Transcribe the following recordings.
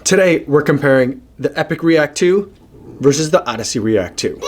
Today, we're comparing the Epic React 2 versus the Odyssey React 2.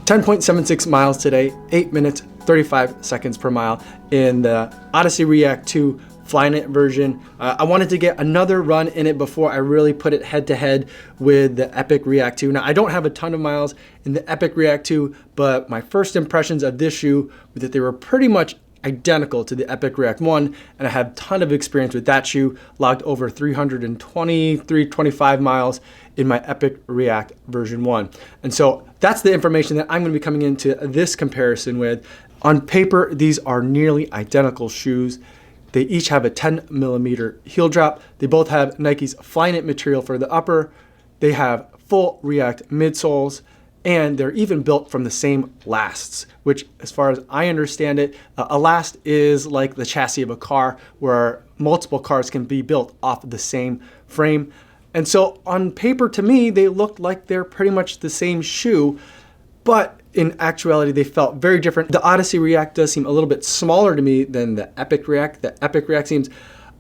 10.76 miles today, 8 minutes, 35 seconds per mile in the Odyssey React 2 Flyknit version. I wanted to get another run in it before I really put it head to head with the Epic React 2. Now, I don't have a ton of miles in the Epic React 2, but my first impressions of this shoe were that they were pretty much identical to the Epic React 1, and I have a ton of experience with that shoe, logged over 325 miles in my Epic React version 1. And so that's the information that I'm going to be coming into this comparison with. On paper, these are nearly identical shoes. They each have a 10 millimeter heel drop. They both have Nike's Flyknit material for the upper. They have full React midsoles, and they're even built from the same lasts, which, as far as I understand it, a last is like the chassis of a car, where multiple cars can be built off of the same frame. And so on paper, to me, they looked like they're pretty much the same shoe, but in actuality, they felt very different. The Odyssey React does seem a little bit smaller to me than the Epic React. The Epic React seems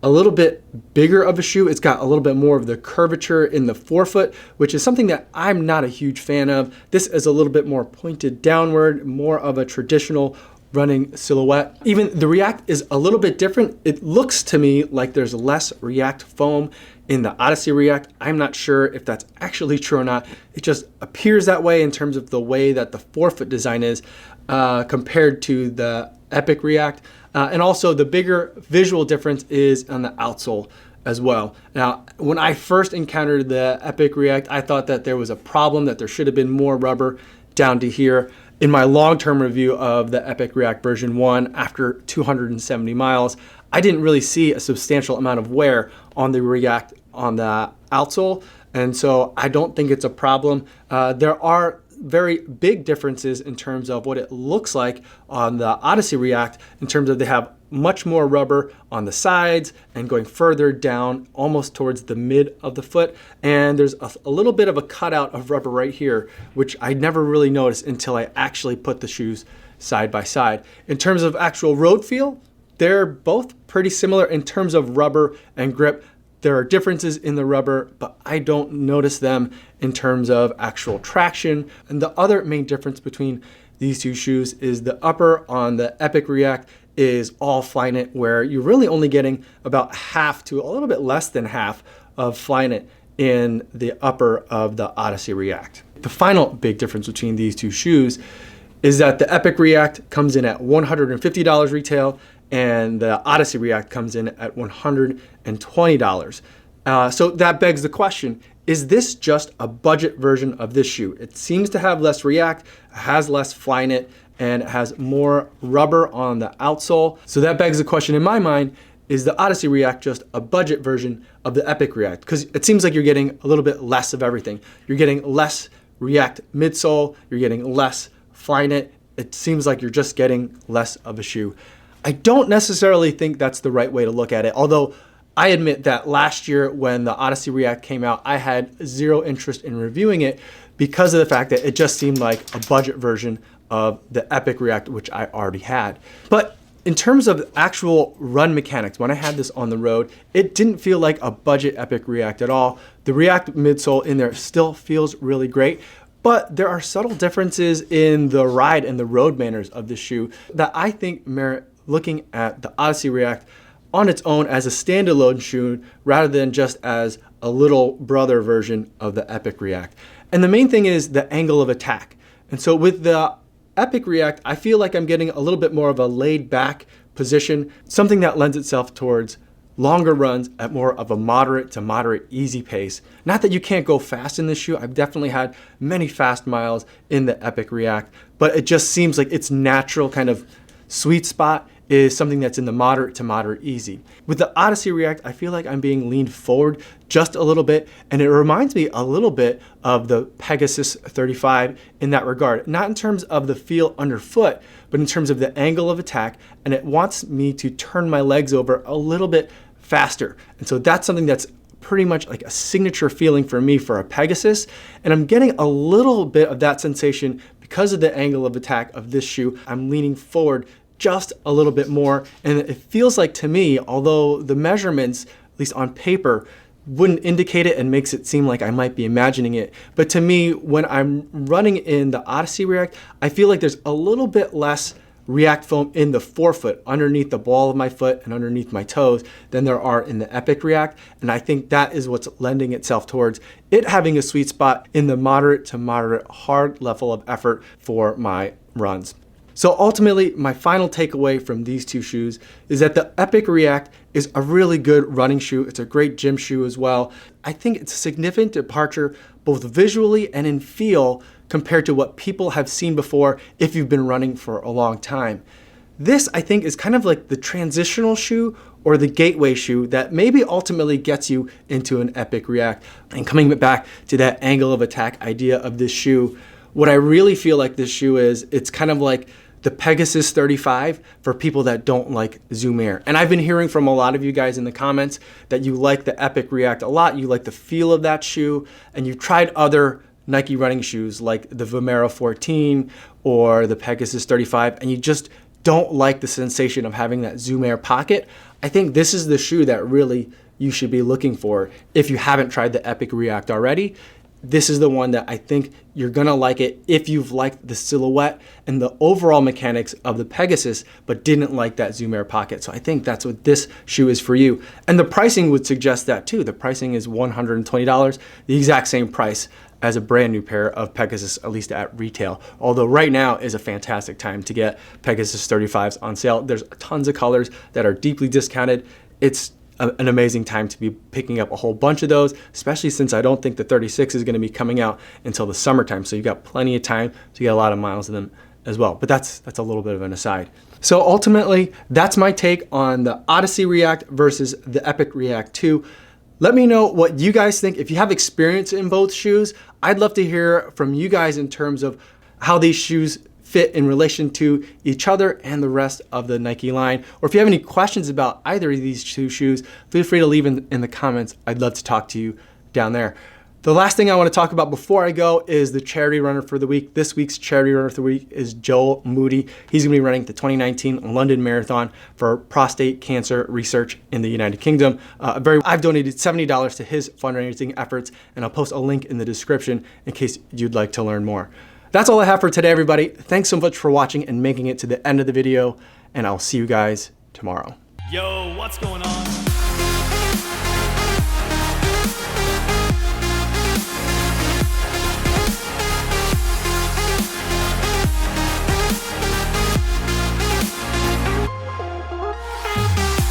a little bit bigger of a shoe. It's got a little bit more of the curvature in the forefoot, which is something that I'm not a huge fan of. This is a little bit more pointed downward, more of a traditional running silhouette. Even the React is a little bit different. It looks to me like there's less React foam in the Odyssey React. I'm not sure if that's actually true or not. It just appears that way in terms of the way that the forefoot design is compared to the Epic React. And also the bigger visual difference is on the outsole as well. Now, when I first encountered the Epic React, I thought that there was a problem, that there should have been more rubber down to here. In my long-term review of the Epic React version 1, after 270 miles, I didn't really see a substantial amount of wear on the React on the outsole, and so I don't think it's a problem. There are very big differences in terms of what it looks like on the Odyssey React, in terms of they have much more rubber on the sides and going further down almost towards the mid of the foot. And there's a little bit of a cutout of rubber right here, which I never really noticed until I actually put the shoes side by side. In terms of actual road feel, they're both pretty similar in terms of rubber and grip. There are differences in the rubber, but I don't notice them in terms of actual traction. And the other main difference between these two shoes is the upper on the Epic React is all Flyknit, where you're really only getting about half to a little bit less than half of Flyknit in the upper of the Odyssey React. The final big difference between these two shoes is that the Epic React comes in at $150 retail, and the Odyssey React comes in at $120. So that begs the question, is this just a budget version of this shoe? It seems to have less React, has less Flyknit, and it has more rubber on the outsole. So that begs the question in my mind, is the Odyssey React just a budget version of the Epic React? Because it seems like you're getting a little bit less of everything. You're getting less React midsole, you're getting less Flyknit. It seems like you're just getting less of a shoe. I don't necessarily think that's the right way to look at it, although I admit that last year when the Odyssey React came out, I had zero interest in reviewing it because of the fact that it just seemed like a budget version of the Epic React, which I already had. But in terms of actual run mechanics, when I had this on the road, it didn't feel like a budget Epic React at all. The React midsole in there still feels really great, but there are subtle differences in the ride and the road manners of this shoe that I think merit looking at the Odyssey React on its own as a standalone shoe rather than just as a little brother version of the Epic React. And the main thing is the angle of attack. And so with the Epic React, I feel like I'm getting a little bit more of a laid back position, something that lends itself towards longer runs at more of a moderate to moderate easy pace. Not that you can't go fast in this shoe. I've definitely had many fast miles in the Epic React, but it just seems like its natural kind of sweet spot is something that's in the moderate to moderate easy. With the Odyssey React, I feel like I'm being leaned forward just a little bit, and it reminds me a little bit of the Pegasus 35 in that regard. Not in terms of the feel underfoot, but in terms of the angle of attack, and it wants me to turn my legs over a little bit faster. And so that's something that's pretty much like a signature feeling for me for a Pegasus, and I'm getting a little bit of that sensation because of the angle of attack of this shoe. I'm leaning forward just a little bit more, and it feels like to me, although the measurements, at least on paper, wouldn't indicate it and makes it seem like I might be imagining it, but to me, when I'm running in the Odyssey React, I feel like there's a little bit less React foam in the forefoot, underneath the ball of my foot and underneath my toes, than there are in the Epic React, and I think that is what's lending itself towards it having a sweet spot in the moderate to moderate hard level of effort for my runs. So ultimately, my final takeaway from these two shoes is that the Epic React is a really good running shoe. It's a great gym shoe as well. I think it's a significant departure both visually and in feel compared to what people have seen before if you've been running for a long time. This, I think, is kind of like the transitional shoe or the gateway shoe that maybe ultimately gets you into an Epic React. And coming back to that angle of attack idea of this shoe, what I really feel like this shoe is, it's kind of like the Pegasus 35 for people that don't like Zoom Air. And I've been hearing from a lot of you guys in the comments that you like the Epic React a lot, you like the feel of that shoe, and you've tried other Nike running shoes like the Vomero 14 or the Pegasus 35, and you just don't like the sensation of having that Zoom Air pocket. I think this is the shoe that really you should be looking for if you haven't tried the Epic React already. This is the one that I think you're gonna like it if you've liked the silhouette and the overall mechanics of the Pegasus, but didn't like that Zoom Air pocket. So I think that's what this shoe is for you. And the pricing would suggest that too. The pricing is $120, the exact same price as a brand new pair of Pegasus, at least at retail. Although right now is a fantastic time to get Pegasus 35s on sale. There's tons of colors that are deeply discounted. It's an amazing time to be picking up a whole bunch of those, especially since I don't think the 36 is gonna be coming out until the summertime. So you've got plenty of time to get a lot of miles of them as well. But that's a little bit of an aside. So ultimately, that's my take on the Odyssey React versus the Epic React 2. Let me know what you guys think. If you have experience in both shoes, I'd love to hear from you guys in terms of how these shoes fit in relation to each other and the rest of the Nike line. Or if you have any questions about either of these two shoes, feel free to leave in the comments. I'd love to talk to you down there. The last thing I want to talk about before I go is the charity runner for the week. This week's charity runner for the week is Joel Moody. He's going to be running the 2019 London Marathon for prostate cancer research in the United Kingdom. I've donated $70 to his fundraising efforts, and I'll post a link in the description in case you'd like to learn more. That's all I have for today, everybody. Thanks so much for watching and making it to the end of the video, and I'll see you guys tomorrow. Yo, what's going on?